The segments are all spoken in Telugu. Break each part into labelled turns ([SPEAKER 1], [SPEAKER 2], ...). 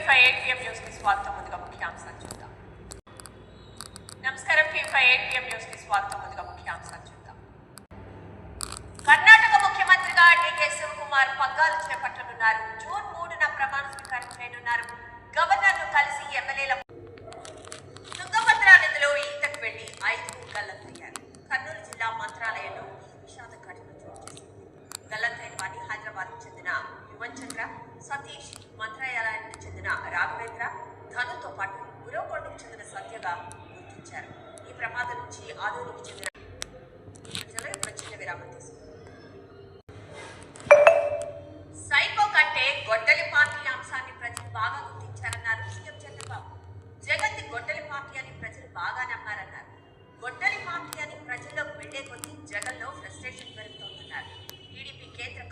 [SPEAKER 1] టీవీ5 8 న్యూస్ కి స్వాగతం. ముందుగా ముఖ్యాంశాలు చూద్దాం. నమస్కారం. టీవీ5 8 న్యూస్ కి స్వాగతం. ముందుగా ముఖ్యాంశాలు చూద్దాం. కర్ణాటక ముఖ్యమంత్రిగా డికే శివకుమార్ పగ్గాలు చేపట్టనున్నారు. జూన్ 3న ప్రమాణ స్వీకారం చేయనున్నారు. గవర్నర్ను కలిసి ఎమ్మెల్యేల తుంగభద్ర నదిలో ఈతకు వెళ్లి 5 గల్లంతయ్యారు. కర్నూలు జిల్లా మంత్రాలయంలో విషాద ఘటన చోటు చేసుకుంది. గల్లంతైన వారిని హైదరాబాద్ కు చెందిన యువన్చంద్ర, సతీష్, మంత్రాలయానికి చెందిన రాఘవేంద్ర, ధనుతో పాటు గురవకొండకు చెందిన సత్యగా గుర్తించారు. ఈ ప్రమాదం నుంచి ఆదోనికి చెందిన చిన్న విరామం తీసుకుంది. సైకో కంటే గొడ్డలి పార్టీ అంశాన్ని ప్రజలు బాగా గుర్తించారన్నారు సీఎం చంద్రబాబు. జగన్ గొడ్డలి పార్టీ అని ప్రజలు బాగా నమ్మారన్నారు. గొడ్డలి పార్టీ అని ప్రజల్లోకి వెళ్లే కొద్దీ జగన్ లో ఫ్రస్ట్రేషన్ పెరుగుతోందన్నారు. టీడీపీ కేంద్ర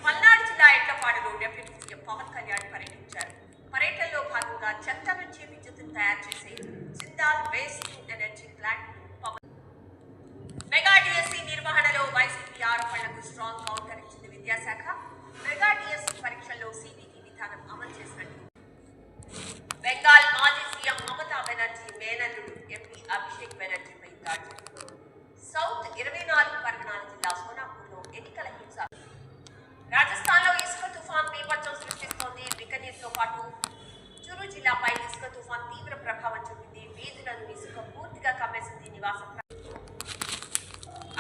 [SPEAKER 1] పల్నాడు జిల్లా ఎడ్లపాడులో డిప్యూటీ సీఎం పవన్ కళ్యాణ్ పర్యటించారు. పర్యటనలో భాగంగా చెత్త నుంచి విద్యుత్తును తయారు చేసే Jindal waste to energy plant mega DSC నిర్వహణలో వైసీపీ ఆరోపణలకు స్ట్రాంగ్ కౌంటర్ ఇచ్చింది విద్యాశాఖ. మెగా డిఎస్సీ పరీక్షల్లో సిబిటి విధానం అమలు చేసినట్టు బెంగాల్ మాజీ సీఎం మమతా బెనర్జీ మేనల్లుడు ఎంపీ అభిషేక్ బెనర్జీపై దాడి జరిగింది. సౌత్ 24 పరగణాల జిల్లా సోనాపూర్లో ఎన్నికల హింస. రాజస్థాన్లో ఇసుక తుఫాన్ బీభత్సం సృష్టిస్తోంది. బికనీర్తో పాటు చురు జిల్లాపై ఇసుక తుఫాన్ తీవ్ర ప్రభావం చూపింది. వీధులను ఇసుక పూర్తిగా కమ్మేసింది.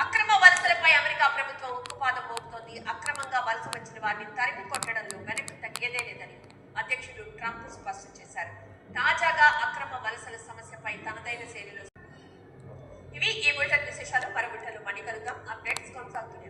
[SPEAKER 1] అక్రమ వలసలపై అమెరికా ప్రభుత్వం ఉక్కుపాదం మోపుతోంది. అక్రమంగా వలస వచ్చిన వారిని తరిమి కొట్టడంలో వెనక్కి తగ్గేదే లేదని అధ్యక్షుడు ట్రంప్ స్పష్టం చేశారు. తాజాగా అక్రమ వలసల సమస్యపై తనదైన శైలిలో ఇవి ఈ బులెటిన్ విశేషాలు. మరో బులెటిన్లో మళ్ళీ కలుద్దాం. అప్డేట్స్ కొనసాగుతూనే